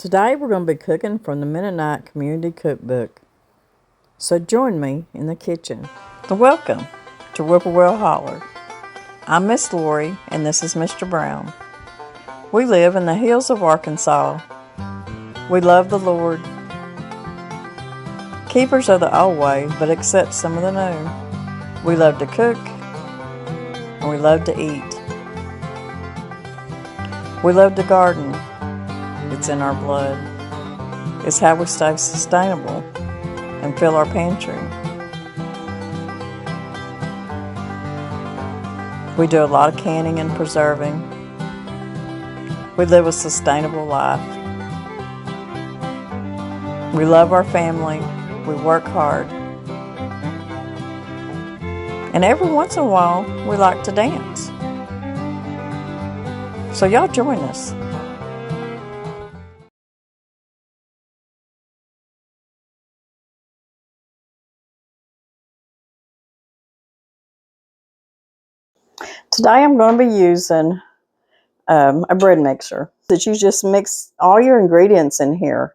Today we're going to be cooking from the Mennonite Community Cookbook. So join me in the kitchen. Welcome to Whippoorwill Holler. I'm Miss Lori and this is Mr. Brown. We live in the hills of Arkansas. We love the Lord. Keepers of the old way, but accept some of the new. We love to cook and we love to eat. We love to garden. It's in our blood. It's how we stay sustainable and fill our pantry. We do a lot of canning and preserving. We live a sustainable life. We love our family. We work hard. And every once in a while, we like to dance. So y'all join us. Today I'm going to be using a bread mixer that you just mix all your ingredients in here.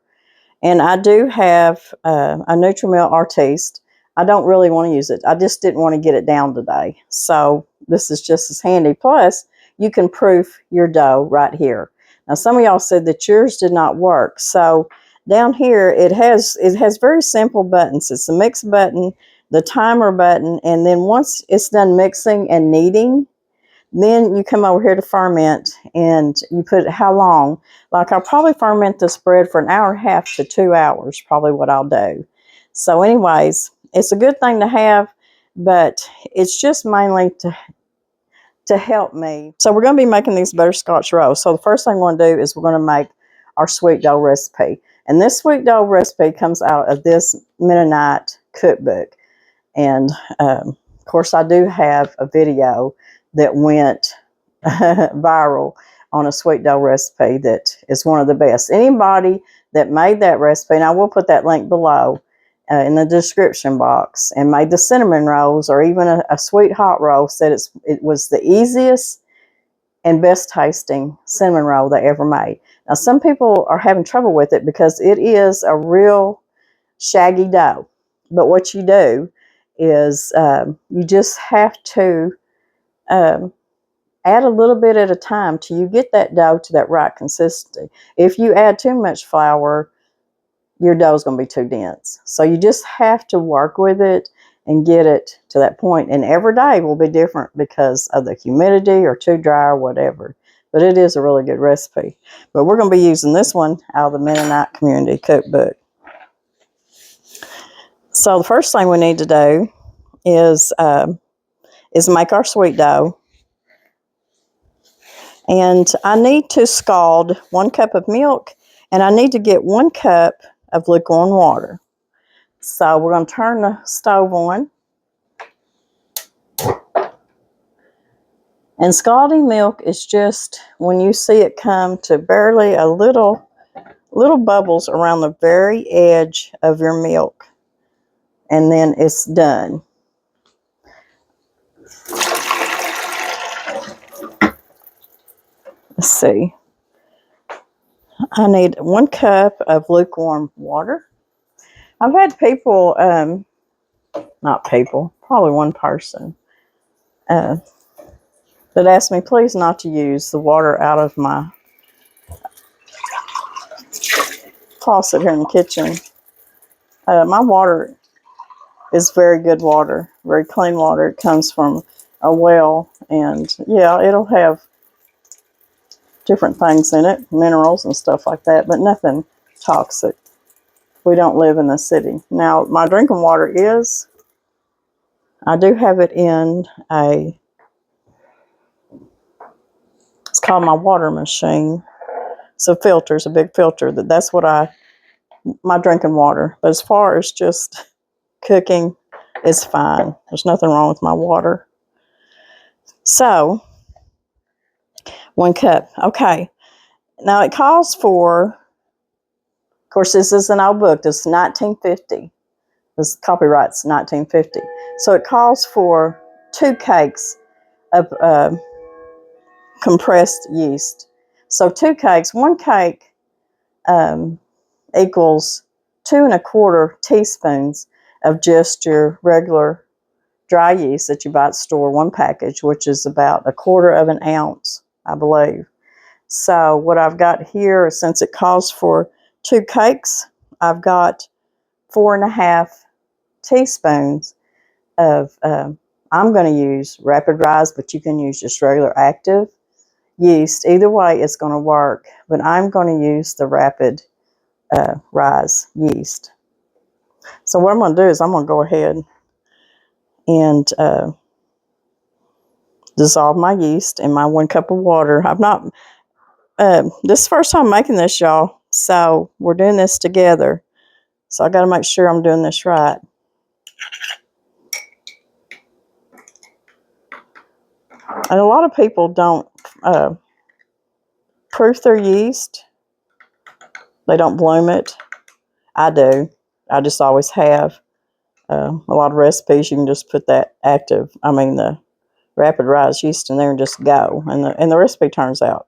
And I do have a Nutrimilk Artiste. I don't really want to use it. I just didn't want to get it down today. So this is just as handy. Plus, you can proof your dough right here. Now, some of y'all said that yours did not work. So down here, it has very simple buttons. It's the mix button, the timer button, and then once it's done mixing and kneading, then you come over here to ferment and you put how long. Like I'll probably ferment this bread for an hour and a half to 2 hours, probably what I'll do. So anyways, it's a good thing to have, but it's just mainly to help me. So we're going to be making these butterscotch rolls. So the first thing we're going to do is we're going to make our sweet dough recipe. And this sweet dough recipe comes out of this Mennonite cookbook. And of course I do have a video that went viral on a sweet dough recipe that is one of the best. Anybody that made that recipe, and I will put that link below in the description box, and made the cinnamon rolls or even a sweet hot roll, said it was the easiest and best tasting cinnamon roll they ever made. Now some people are having trouble with it because it is a real shaggy dough. But what you do is you just have to add a little bit at a time till you get that dough to that right consistency. If you add too much flour, your dough is going to be too dense. So you just have to work with it and get it to that point. And every day will be different because of the humidity or too dry or whatever. But it is a really good recipe. But we're going to be using this one out of the Mennonite Community Cookbook. So the first thing we need to do is make our sweet dough. And I need to scald 1 cup of milk, and I need to get 1 cup of lukewarm water. So we're going to turn the stove on. And scalding milk is just when you see it come to barely a little bubbles around the very edge of your milk. And then it's done. Let's see. I need 1 cup of lukewarm water. I've had people, not people, probably one person, that asked me please not to use the water out of my faucet here in the kitchen. My water is very good water, very clean water. It comes from a well, and yeah, it'll have different things in it, minerals and stuff like that, but nothing toxic. We don't live in the city. Now, my drinking water is, I do have it in it's called my water machine. It's a filter, it's a big filter. That's what my drinking water. But as far as just cooking, it's fine. There's nothing wrong with my water. So, 1 cup. Okay. Now it calls for, of course, this is an old book. This is 1950. This copyright's 1950. So it calls for 2 cakes of compressed yeast. So 2 cakes. 1 cake equals 2¼ teaspoons of just your regular dry yeast that you buy at the store, one package, which is about 1/4 ounce, I believe. So what I've got here, since it calls for 2 cakes, I've got 4½ teaspoons of, I'm going to use rapid rise, but you can use just regular active yeast. Either way, it's going to work, but I'm going to use the rapid rise yeast. So what I'm going to do is I'm going to go ahead and dissolve my yeast in my 1 cup of water. I've not, this is the first time making this, y'all, so we're doing this together. So I got to make sure I'm doing this right. And a lot of people don't proof their yeast. They don't bloom it. I do. I just always have. A lot of recipes, you can just put that the rapid rise yeast in there and just go. And the recipe turns out.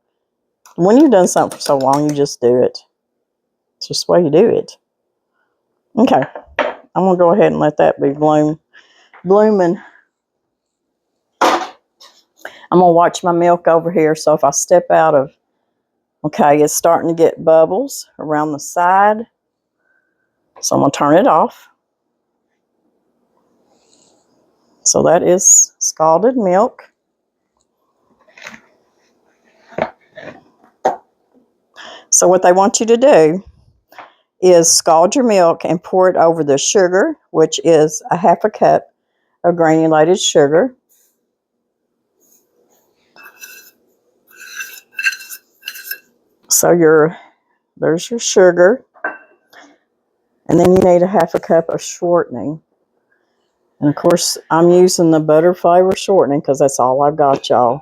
When you've done something for so long, you just do it. It's just the way you do it. Okay. I'm going to go ahead and let that be blooming. I'm going to watch my milk over here. So if I step out of, okay, it's starting to get bubbles around the side. So I'm going to turn it off. So that is scalded milk. So what they want you to do is scald your milk and pour it over the sugar, which is 1/2 cup of granulated sugar. So there's your sugar. And then you need 1/2 cup of shortening. And of course, I'm using the butter flavor shortening because that's all I've got, y'all.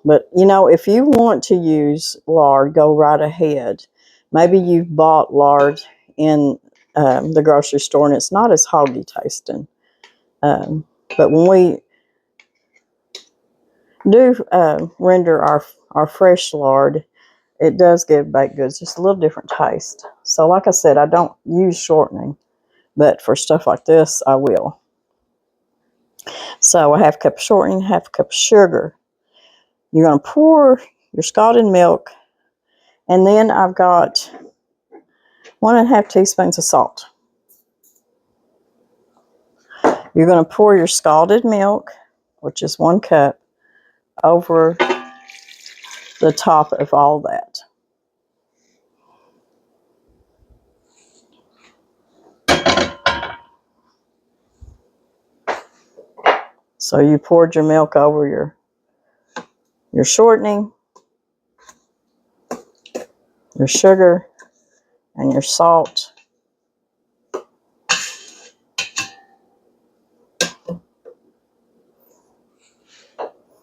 But you know, if you want to use lard, go right ahead. Maybe you've bought lard in the grocery store and it's not as hoggy tasting. But when we do render our fresh lard, it does give baked goods just a little different taste. So like I said, I don't use shortening, but for stuff like this, I will. So 1/2 cup of shortening, 1/2 cup of sugar. You're going to pour your scalded milk, and then I've got 1½ teaspoons of salt. You're going to pour your scalded milk, which is 1 cup, over the top of all that. So you poured your milk over your shortening, your sugar, and your salt.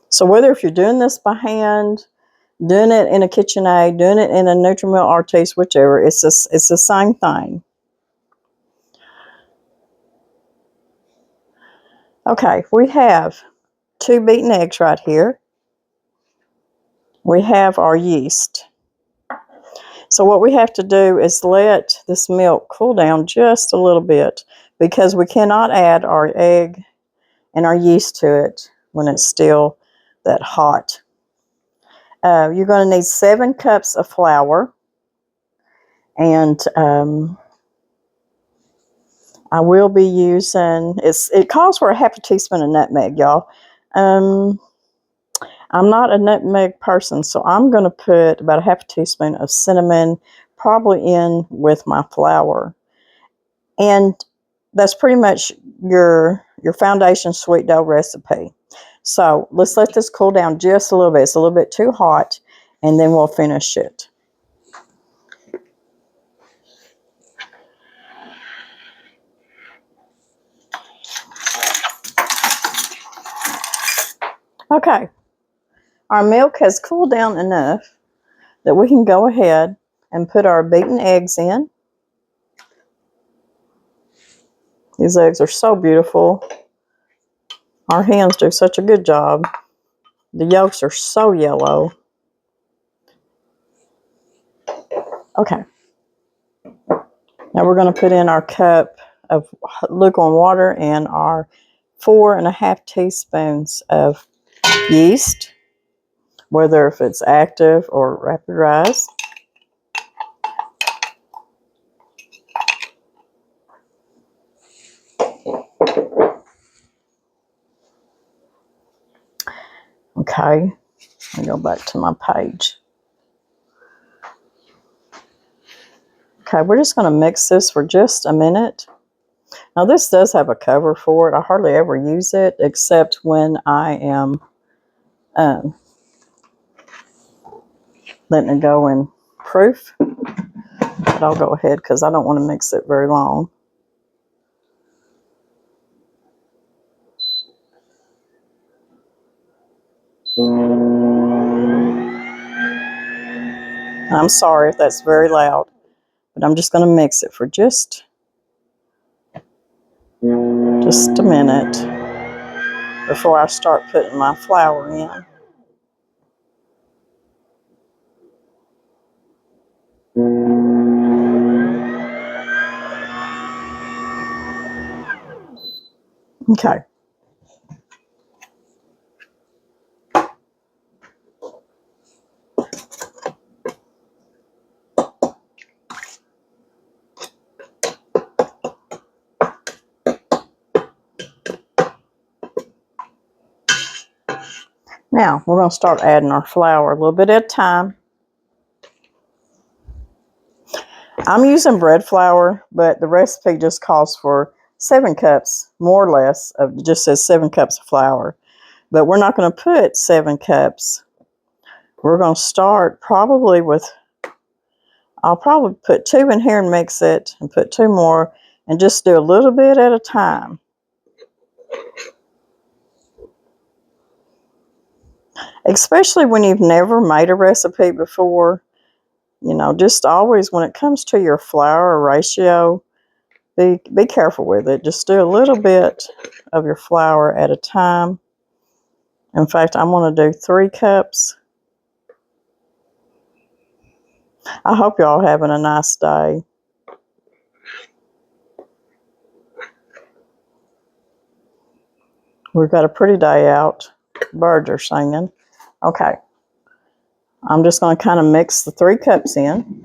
So whether if you're doing this by hand, doing it in a KitchenAid, doing it in a Nutrimilk Artiste, whichever, it's the same thing. Okay, we have 2 beaten eggs right here. We have our yeast. So what we have to do is let this milk cool down just a little bit because we cannot add our egg and our yeast to it when it's still that hot. You're going to need 7 cups of flour, and I will be using, it calls for 1/2 teaspoon of nutmeg, y'all. I'm not a nutmeg person, so I'm going to put about 1/2 teaspoon of cinnamon probably in with my flour. And that's pretty much your foundation sweet dough recipe. So let's let this cool down just a little bit. It's a little bit too hot, and then we'll finish it. Okay, our milk has cooled down enough that we can go ahead and put our beaten eggs in. These eggs are so beautiful. Our hands do such a good job. The yolks are so yellow. Okay. Now we're going to put in our cup of lukewarm water and our 4.5 teaspoons of yeast, whether if it's active or rapid rise. Okay, I'll go back to my page. Okay, we're just going to mix this for just a minute. Now this does have a cover for it. I hardly ever use it except when I am letting it go in proof. But I'll go ahead because I don't want to mix it very long. I'm sorry if that's very loud, but I'm just going to mix it for just a minute before I start putting my flour in. Okay. Now we're going to start adding our flour a little bit at a time. I'm using bread flour, but the recipe just calls for 7 cups, more or less, of it just says 7 cups of flour. But we're not going to put 7 cups. We're going to start probably with, I'll probably put 2 in here and mix it, and put 2 more, and just do a little bit at a time. Especially when you've never made a recipe before. You know, just always when it comes to your flour ratio, be careful with it. Just do a little bit of your flour at a time. In fact, I'm going to do 3 cups. I hope y'all having a nice day. We've got a pretty day out. Birds are singing. Okay. I'm just going to kind of mix the 3 cups in.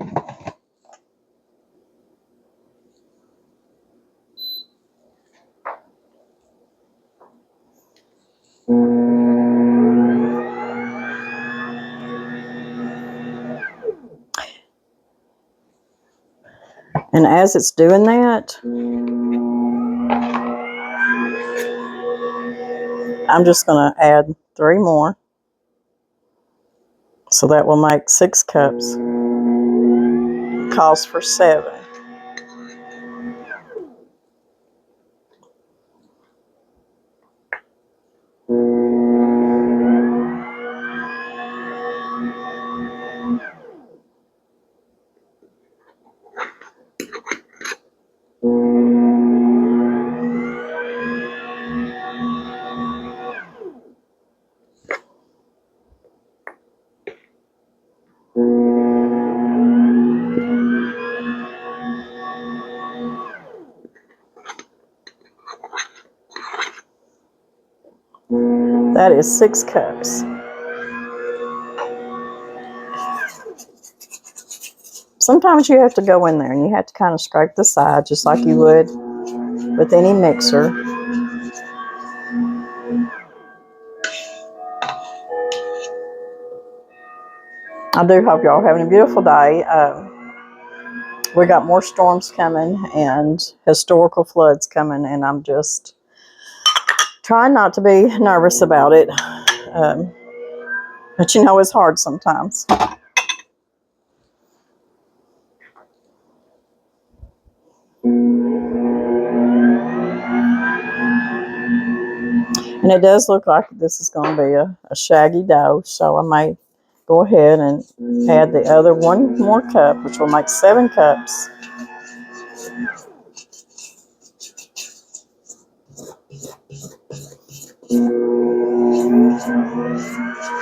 And as it's doing that, I'm just going to add 3 more. So that will make 6 cups. Calls for 7. That is 6 cups. Sometimes you have to go in there and you have to kind of scrape the side just like you would with any mixer. I do hope y'all are having a beautiful day. We got more storms coming and historical floods coming, and I'm just trying not to be nervous about it. But you know, it's hard sometimes. And it does look like this is going to be a shaggy dough, so I may go ahead and add the other 1 more cup, which will make 7 cups.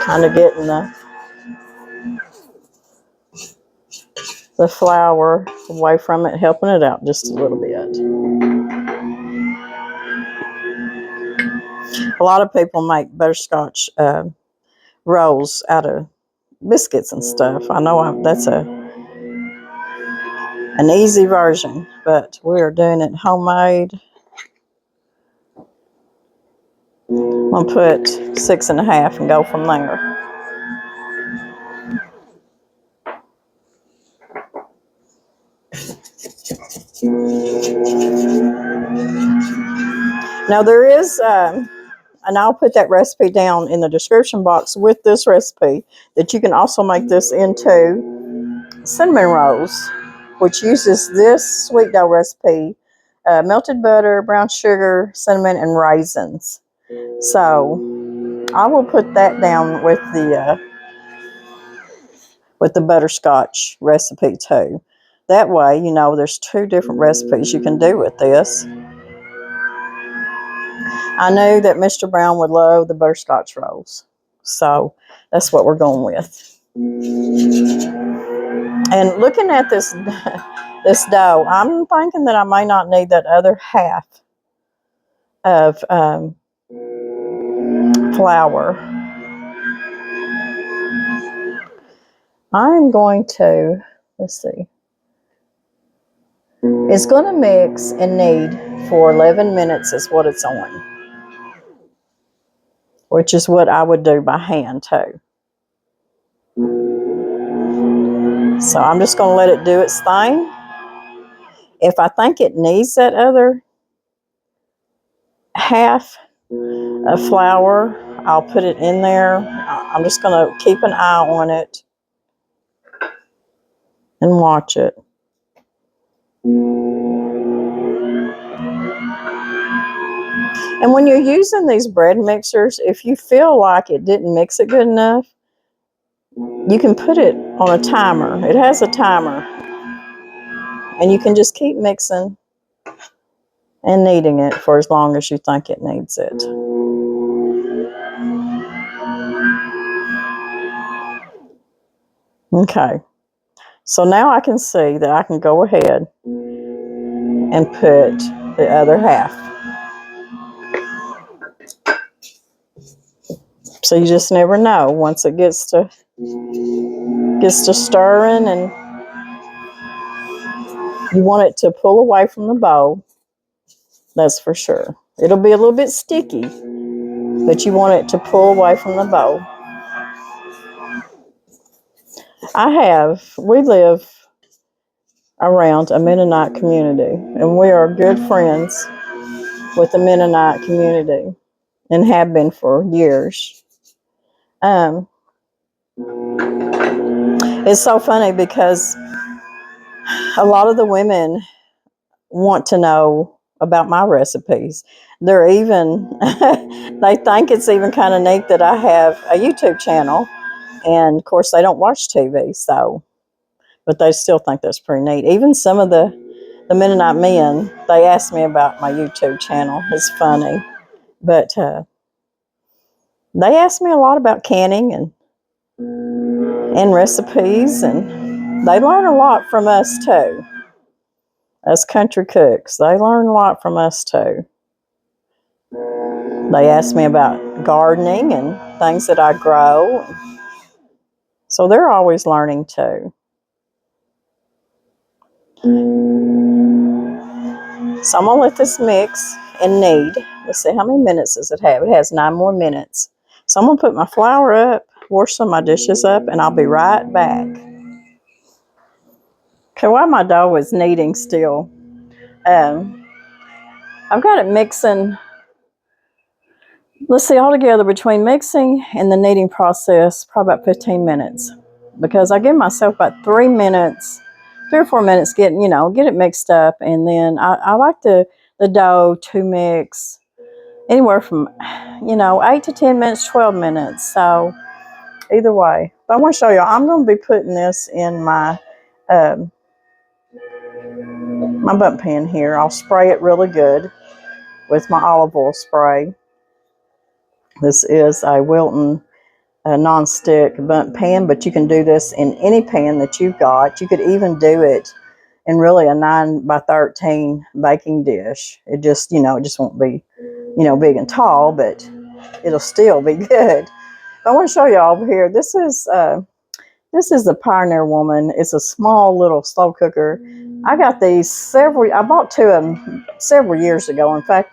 Kind of getting the flour away from it, helping it out just a little bit. A lot of people make butterscotch rolls out of biscuits and stuff. I know that's an easy version, but we're doing it homemade. I'm going to put 6.5 and go from there. Now there is, and I'll put that recipe down in the description box with this recipe, that you can also make this into cinnamon rolls, which uses this sweet dough recipe, melted butter, brown sugar, cinnamon, and raisins. So I will put that down with the butterscotch recipe too. That way, you know, there's 2 different recipes you can do with this. I knew that Mr. Brown would love the butterscotch rolls, so that's what we're going with. And looking at this dough, I'm thinking that I may not need that other half of flour. I'm going to, let's see, it's going to mix and knead for 11 minutes is what it's on, which is what I would do by hand too. So I'm just going to let it do its thing. If I think it needs that other half of flour, I'll put it in there. I'm just going to keep an eye on it and watch it. And when you're using these bread mixers, if you feel like it didn't mix it good enough, you can put it on a timer. It has a timer. And you can just keep mixing and kneading it for as long as you think it needs it. Okay. So now I can see that I can go ahead and put the other half. So you just never know once it gets to stirring, and you want it to pull away from the bowl. That's for sure. It'll be a little bit sticky, but you want it to pull away from the bowl. We live around a Mennonite community, and we are good friends with the Mennonite community and have been for years. It's so funny because a lot of the women want to know about my recipes. They're even, they think it's even kind of neat that I have a YouTube channel. And of course, they don't watch TV, but they still think that's pretty neat. Even some of the Mennonite men, they ask me about my YouTube channel. It's funny. But they ask me a lot about canning and recipes, and they learn a lot from us too. As country cooks, they learn a lot from us too. They ask me about gardening and things that I grow. So they're always learning too. So I'm going to let this mix and knead. Let's see, how many minutes does it have? It has 9 more minutes. So I'm going to put my flour up, wash some of my dishes up, and I'll be right back. Okay, while my dough is kneading still, I've got it mixing. Let's see, altogether between mixing and the kneading process, probably about 15 minutes. Because I give myself about 3 or 4 minutes get it mixed up. And then I like the dough to mix anywhere from, 8 to 10 minutes, 12 minutes. So either way. But I want to show you, I'm going to be putting this in my bundt pan here. I'll spray it really good with my olive oil spray. This is a Wilton a non-stick bundt pan, but you can do this in any pan that you've got. You could even do it in really a 9 by 13 baking dish. It just, it just won't be, big and tall, but it'll still be good. I want to show you over here. This is the Pioneer Woman. It's a small little slow cooker. I got these I bought 2 of them several years ago. In fact,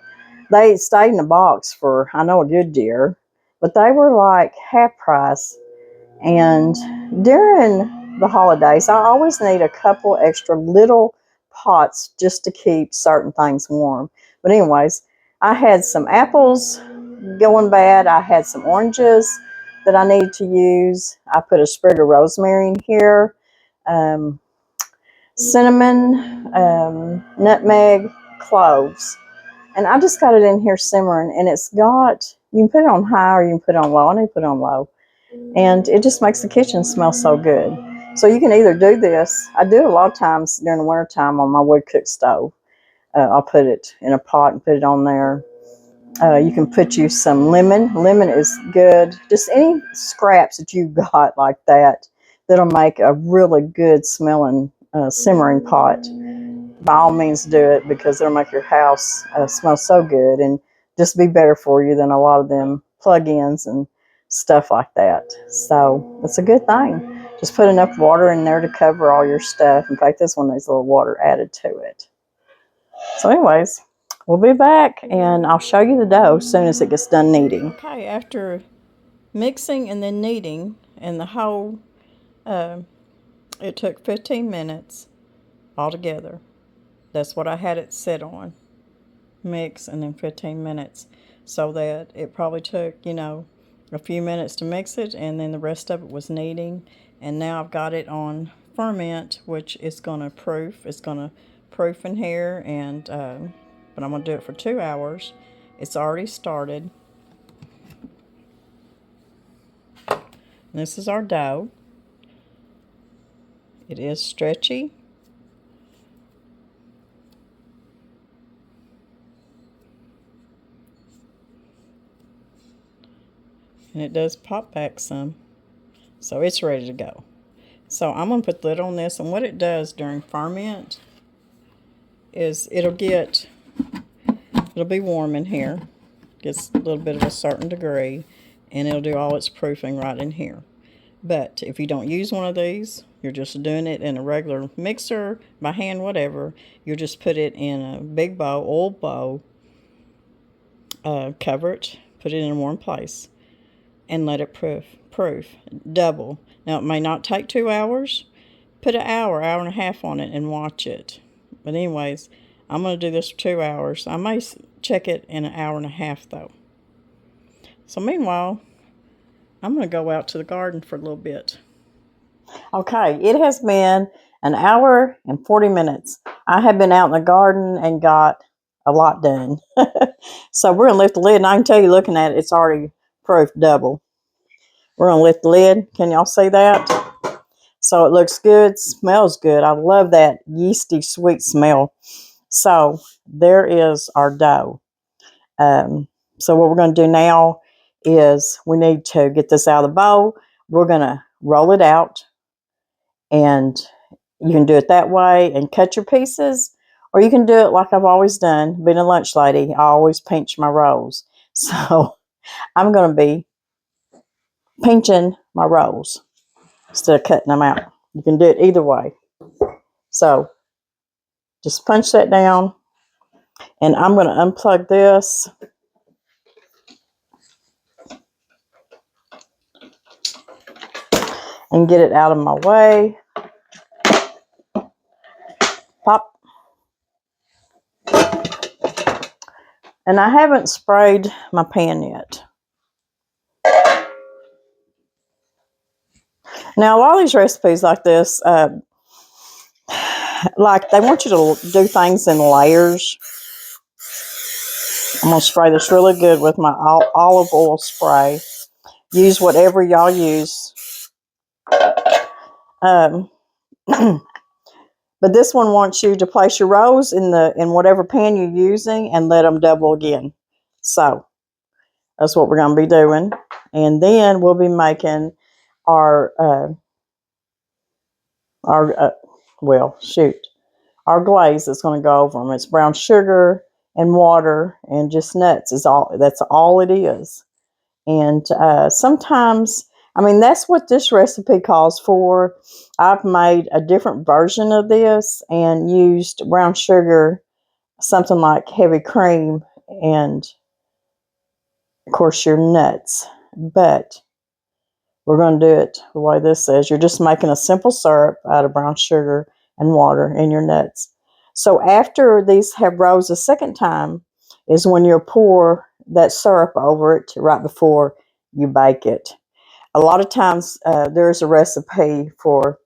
they stayed in the box for, I know, a good year, but they were like half price. And during the holidays, I always need a couple extra little pots just to keep certain things warm. But anyways, I had some apples going bad. I had some oranges that I needed to use. I put a sprig of rosemary in here, um, cinnamon, nutmeg, cloves. And I just got it in here simmering, and you can put it on high or you can put it on low. I need to put it on low. And it just makes the kitchen smell so good. So you can either do this. I do it a lot of times during the winter time on my wood cook stove. I'll put it in a pot and put it on there. You can put you some lemon. Lemon is good. Just any scraps that you've got like that, that'll make a really good smelling simmering pot. By all means do it, because it'll make your house smell so good and just be better for you than a lot of them plug-ins and stuff like that. So it's a good thing. Just put enough water in there to cover all your stuff. In fact, this one needs a little water added to it. So anyways, we'll be back and I'll show you the dough as soon as it gets done kneading. Okay, after mixing and then kneading, and the whole, it took 15 minutes altogether. That's what I had it set on. Mix and then 15 minutes. So that it probably took, a few minutes to mix it, and then the rest of it was kneading. And now I've got it on ferment, which is going to proof. It's going to proof in here, and but I'm going to do it for 2 hours. It's already started. This is our dough. It is stretchy. And it does pop back some. So it's ready to go. So I'm going to put the lid on this, and what it does during ferment is it'll be warm in here. Gets a little bit of a certain degree, and it'll do all its proofing right in here. But if you don't use one of these, you're just doing it in a regular mixer, by hand, whatever, you'll just put it in a big bowl, old bowl, cover it, put it in a warm place, and let it proof, double. Now, it may not take 2 hours. Put an hour and a half on it and watch it. But anyways, I'm going to do this for 2 hours. I may check it in an hour and a half, though. So meanwhile, I'm going to go out to the garden for a little bit. Okay, it has been an hour and 40 minutes. I have been out in the garden and got a lot done. So we're going to lift the lid, and I can tell you, looking at it, it's already proof double. We're going to lift the lid. Can y'all see that? So it looks good, smells good. I love that yeasty, sweet smell. So there is our dough. So what we're going to do now is we need to get this out of the bowl. We're going to roll it out, and you can do it that way and cut your pieces, or you can do it like I've always done. Being a lunch lady, I always pinch my rolls. So I'm going to be pinching my rolls instead of cutting them out. You can do it either way. So just punch that down, and I'm going to unplug this. And get it out of my way. Pop. And I haven't sprayed my pan yet. Now, a lot of these recipes like this, like they want you to do things in layers. I'm going to spray this really good with my olive oil spray. Use whatever y'all use. But this one wants you to place your rolls in whatever pan you're using and let them double again. So that's what we're going to be doing. And then we'll be making our, our well, shoot, our glaze is going to go over them. It's brown sugar and water and just nuts is all. That's all it is. And sometimes, I mean, that's what this recipe calls for. I've made a different version of this and used brown sugar, something like heavy cream, and of course your nuts. But we're going to do it the way this says. You're just making a simple syrup out of brown sugar and water and your nuts. So after these have rose a second time is when you pour that syrup over it right before you bake it. A lot of times there's a recipe for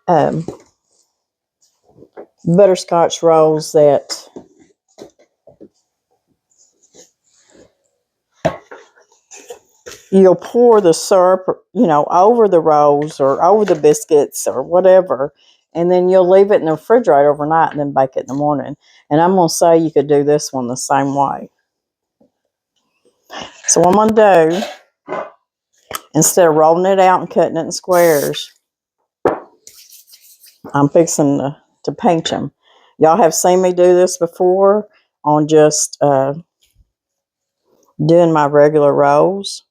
um, butterscotch rolls that you'll pour the syrup, over the rolls or over the biscuits or whatever, and then you'll leave it in the refrigerator overnight and then bake it in the morning. And I'm going to say you could do this one the same way. So what I'm going to do, instead of rolling it out and cutting it in squares, I'm fixing to pinch them. Y'all have seen me do this before on just doing my regular rolls.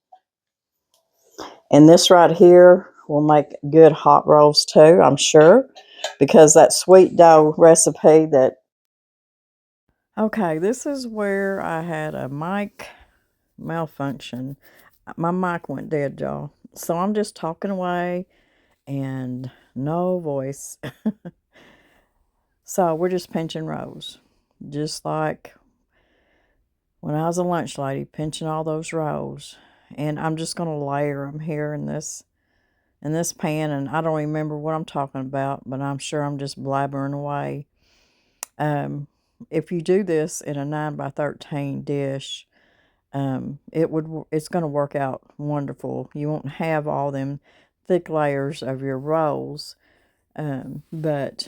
And this right here will make good hot rolls too, I'm sure, because that sweet dough recipe that... Okay, this is where I had a mic malfunction. My mic went dead, y'all. So I'm just talking away and no voice. So we're just pinching rolls. Just like when I was a lunch lady, pinching all those rolls. And I'm just going to layer them here in this pan, and I don't remember what I'm talking about, but I'm sure I'm just blabbering away. If you do this in a 9x13 dish, it's going to work out wonderful. You won't have all them thick layers of your rolls, but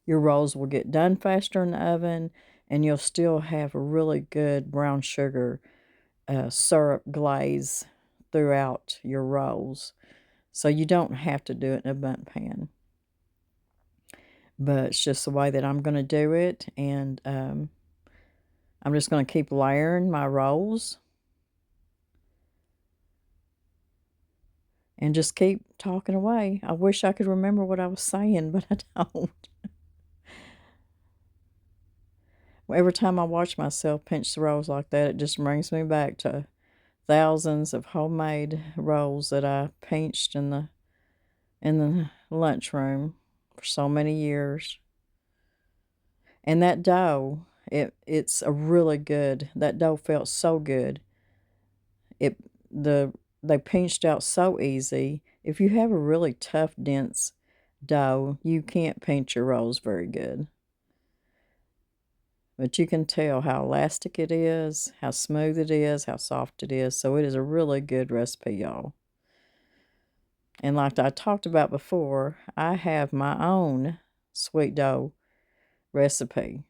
your rolls will get done faster in the oven, and you'll still have a really good brown sugar syrup glaze throughout your rolls. So you don't have to do it in a bundt pan. But it's just the way that I'm going to do it. And I'm just going to keep layering my rolls. And just keep talking away. I wish I could remember what I was saying, but I don't. Every time I watch myself pinch the rolls like that, it just brings me back to thousands of homemade rolls that I pinched in the lunchroom for so many years. And that dough, it's a really good. That dough felt so good. They pinched out so easy. If you have a really tough, dense dough, you can't pinch your rolls very good. But you can tell how elastic it is, how smooth it is, how soft it is. So it is a really good recipe, y'all. And like I talked about before, I have my own sweet dough recipe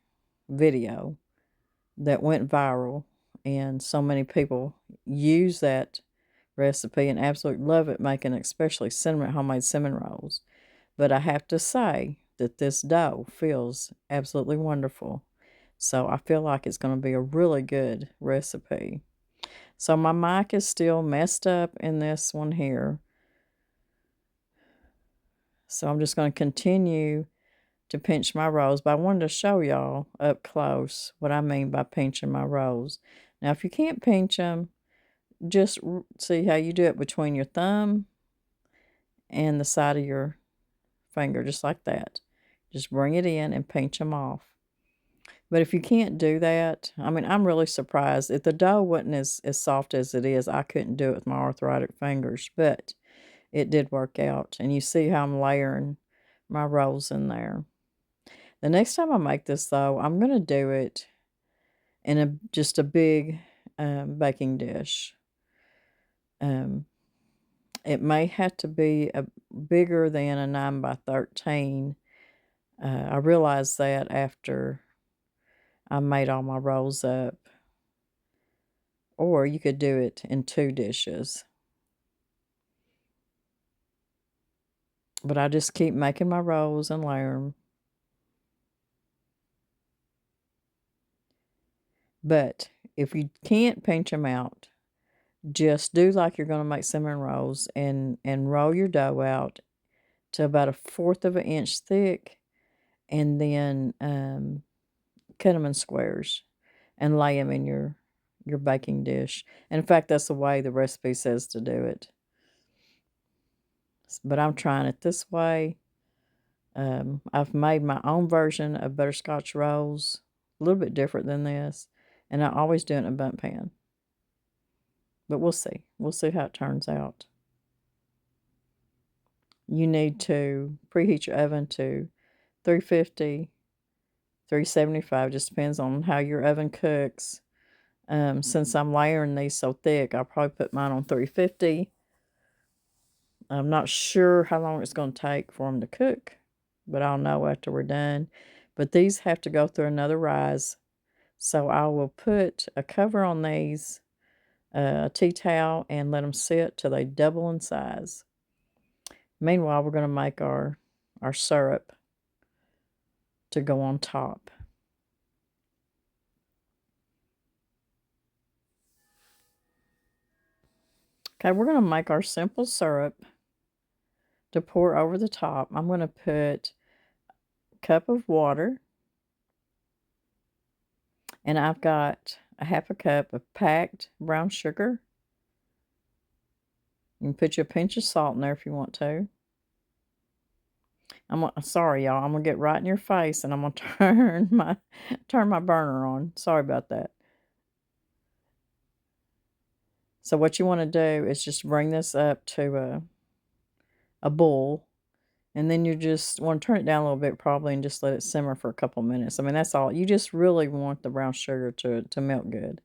video that went viral. And so many people use that recipe and absolutely love it, making especially homemade cinnamon rolls. But I have to say that this dough feels absolutely wonderful. So I feel like it's going to be a really good recipe. So my mic is still messed up in this one here. So I'm just going to continue to pinch my rolls. But I wanted to show y'all up close what I mean by pinching my rolls. Now, if you can't pinch them, just see how you do it between your thumb and the side of your finger, just like that. Just bring it in and pinch them off. But if you can't do that, I mean, I'm really surprised. If the dough wasn't as soft as it is, I couldn't do it with my arthritic fingers. But it did work out. And you see how I'm layering my rolls in there. The next time I make this, though, I'm going to do it in just a big baking dish. It may have to be bigger than a 9x13. I realized that after I made all my rolls up. Or you could do it in 2 dishes. But I just keep making my rolls and layer them. But if you can't pinch them out, just do like you're going to make cinnamon rolls and roll your dough out to about 1/4 of an inch thick, and then cut them in squares and lay them in your baking dish. And in fact, that's the way the recipe says to do it. But I'm trying it this way. I've made my own version of butterscotch rolls, a little bit different than this, and I always do it in a bundt pan. But we'll see. We'll see how it turns out. You need to preheat your oven to 350, 375, just depends on how your oven cooks. Since I'm layering these so thick, I'll probably put mine on 350. I'm not sure how long it's going to take for them to cook, but I'll know after we're done. But these have to go through another rise, so I will put a cover on these, a tea towel, and let them sit till they double in size. Meanwhile, we're going to make our syrup to go on top. Okay, we're going to make our simple syrup to pour over the top. I'm going to put a cup of water, and I've got a 1/2 cup of packed brown sugar. You can put your pinch of salt in there if you want to. Sorry, y'all. I'm gonna get right in your face, and I'm gonna turn my burner on. Sorry about that. So what you want to do is just bring this up to a boil, and then you just want to turn it down a little bit probably, and just let it simmer for a couple minutes. I mean, that's all. You just really want the brown sugar to melt good.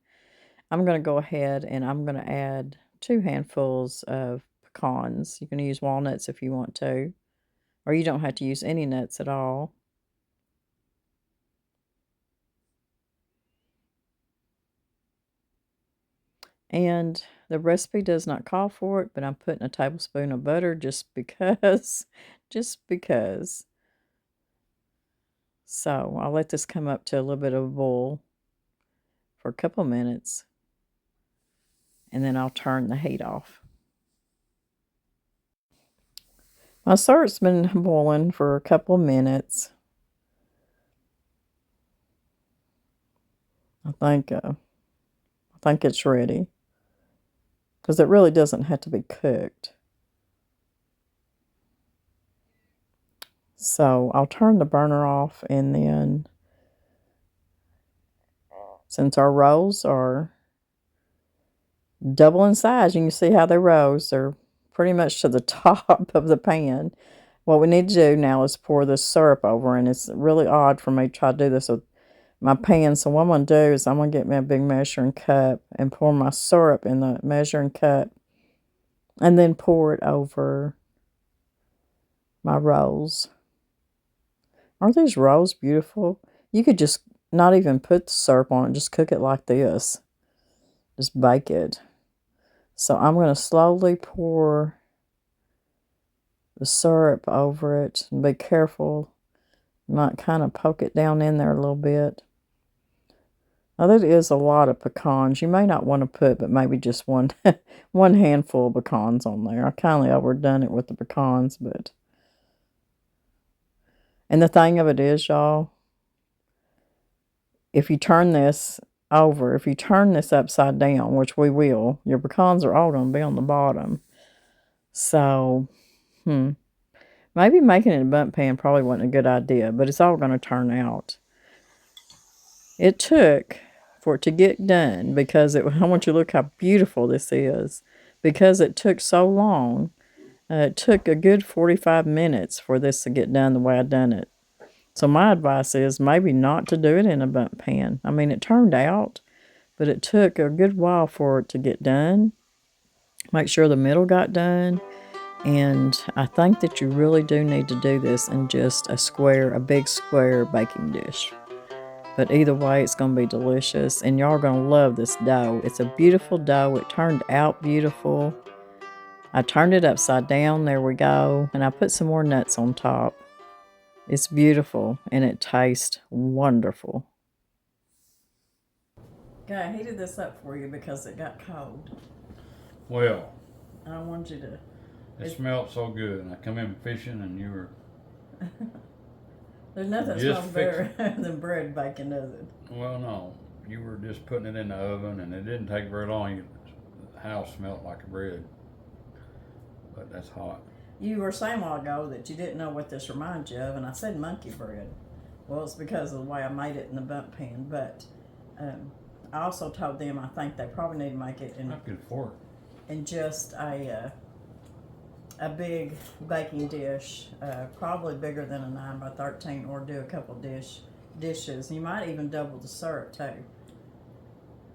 I'm going to go ahead and I'm going to add 2 handfuls of pecans. You can use walnuts if you want to, or you don't have to use any nuts at all. And the recipe does not call for it, but I'm putting a tablespoon of butter just because. Just because. So I'll let this come up to a little bit of a boil for a couple minutes, and then I'll turn the heat off. My syrup's been boiling for a couple of minutes. I think it's ready, because it really doesn't have to be cooked. So I'll turn the burner off, and then, since our rolls are double in size, you can see how they rose. They're pretty much to the top of the pan. What we need to do now is pour this syrup over, and it's really odd for me to try to do this with my pan. So what I'm going to do is I'm going to get me a big measuring cup and pour my syrup in the measuring cup, and then pour it over my rolls. Aren't these rolls beautiful? You could just not even put the syrup on it, just cook it like this. Just bake it. So I'm going to slowly pour the syrup over it, and be careful. You might kind of poke it down in there a little bit. Now that is a lot of pecans. You may not want to put but maybe just one handful of pecans on there. I kind of overdone it with the pecans, but. And the thing of it is, y'all, if you turn this over, if you turn this upside down, which we will, your pecans are all going to be on the bottom. So, maybe making it in a bundt pan probably wasn't a good idea, but it's all going to turn out. It took for it to get done, because I want you to look how beautiful this is, because it took so long. It took a good 45 minutes for this to get done the way I done it. So my advice is maybe not to do it in a bundt pan. I mean, it turned out, but it took a good while for it to get done. Make sure the middle got done. And I think that you really do need to do this in just a big square baking dish. But either way, it's going to be delicious, and y'all are going to love this dough. It's a beautiful dough. It turned out beautiful. I turned it upside down. There we go. And I put some more nuts on top. It's beautiful, and it tastes wonderful. Okay, I heated this up for you because it got cold. Well, I wanted you to... It smelled so good. And I come in fishing and you were... There's nothing that smells better than bread baking, does it? Well, no. You were just putting it in the oven, and it didn't take very long. The house smelled like bread. But that's hot. You were saying a while ago that you didn't know what this reminds you of, and I said monkey bread. Well, it's because of the way I made it in the bundt pan, but I also told them I think they probably need to make it in just a big baking dish, probably bigger than a 9 by 13, or do a couple dishes. You might even double the syrup too.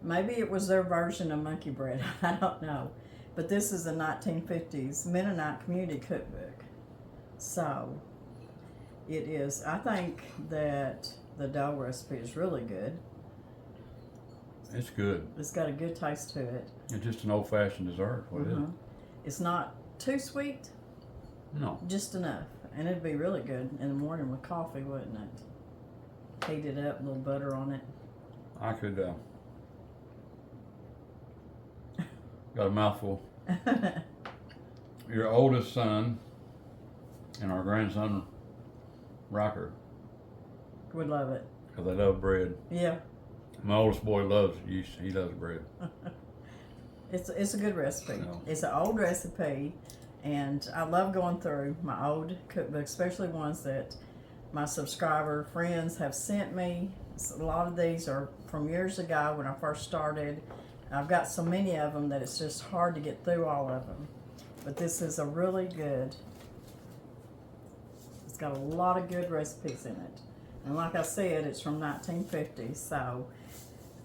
Maybe it was their version of monkey bread. I don't know. But this is a 1950s Mennonite community cookbook. So it is. I think that the dough recipe is really good. It's good. It's got a good taste to it. It's just an old-fashioned dessert. What is it? It's not too sweet. No. Just enough. And it'd be really good in the morning with coffee, wouldn't it? Heat it up, a little butter on it. I could, got a mouthful. Your oldest son and our grandson, Rocker, would love it. Because they love bread. Yeah. My oldest boy loves yeast. He loves bread. It's a good recipe. No. It's an old recipe, and I love going through my old cookbooks, especially ones that my subscriber friends have sent me. A lot of these are from years ago when I first started. I've got so many of them that it's just hard to get through all of them. But this is a really good, it's got a lot of good recipes in it. And like I said, it's from 1950, so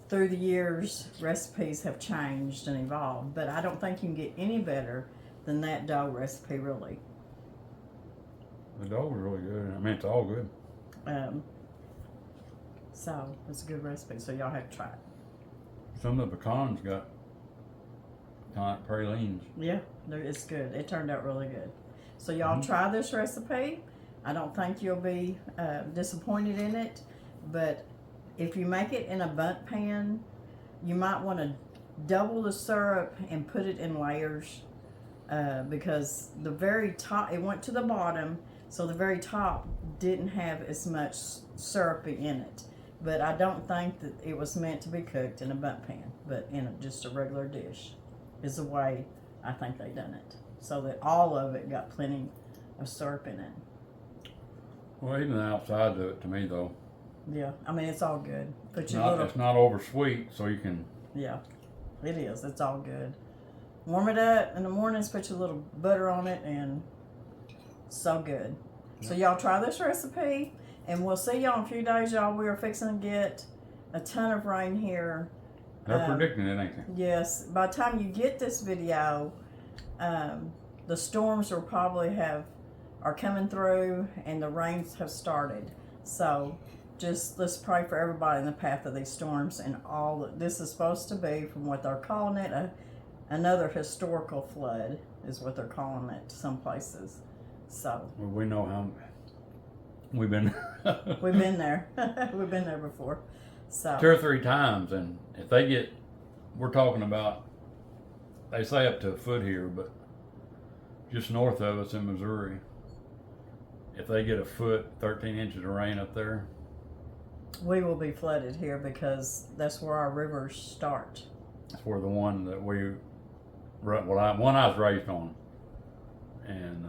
through the years, recipes have changed and evolved. But I don't think you can get any better than that dough recipe, really. The dough is really good. I mean, it's all good. So it's a good recipe, so y'all have to try it. Some of the pecans got kind of like pralines. Yeah, it's good. It turned out really good. So y'all try this recipe. I don't think you'll be disappointed in it, but if you make it in a bundt pan, you might want to double the syrup and put it in layers because the very top, it went to the bottom, so the very top didn't have as much syrupy in it. But I don't think that it was meant to be cooked in a bundt pan, but in just a regular dish is the way I think they done it. So that all of it got plenty of syrup in it. Well, even the outside of it, to me, though. Yeah, I mean, it's all good. It's not over sweet, so you can... Yeah, it is. It's all good. Warm it up in the mornings, put your little butter on it, and so good. Yeah. So y'all try this recipe. And we'll see y'all in a few days, y'all. We are fixing to get a ton of rain here. They're predicting it, ain't they? Yes. By the time you get this video, the storms will probably are coming through, and the rains have started. So just let's pray for everybody in the path of these storms and all that. This is supposed to be, from what they're calling it, another historical flood is what they're calling it some places. So well, we know how... We've been we've been there. We've been there before. So 2 or 3 times, and if they get, we're talking about, they say up to a foot here, but just north of us in Missouri, if they get a foot, 13 inches of rain up there, we will be flooded here because that's where our rivers start. That's where the one that one I was raised on, and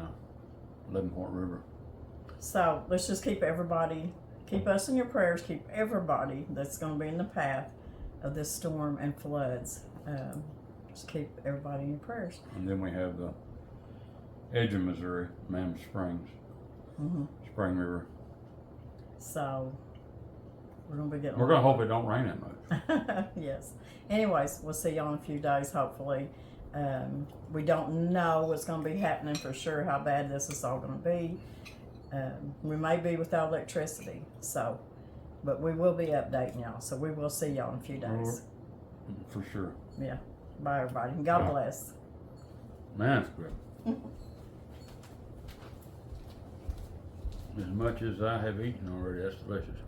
11 Point River. So let's just keep us in your prayers, keep everybody that's going to be in the path of this storm and floods. Just keep everybody in your prayers. And then we have the edge of Missouri, Mammoth Springs, Spring River. So we're going to be getting... We're going to hope it don't rain that much. Yes. Anyways, we'll see y'all in a few days, hopefully. We don't know what's going to be happening for sure, how bad this is all going to be. We may be without electricity, so But we will be updating y'all, so we will see y'all in a few days. For sure. Yeah. Bye, everybody. And God bless. Man, that's good. As much as I have eaten already, that's delicious.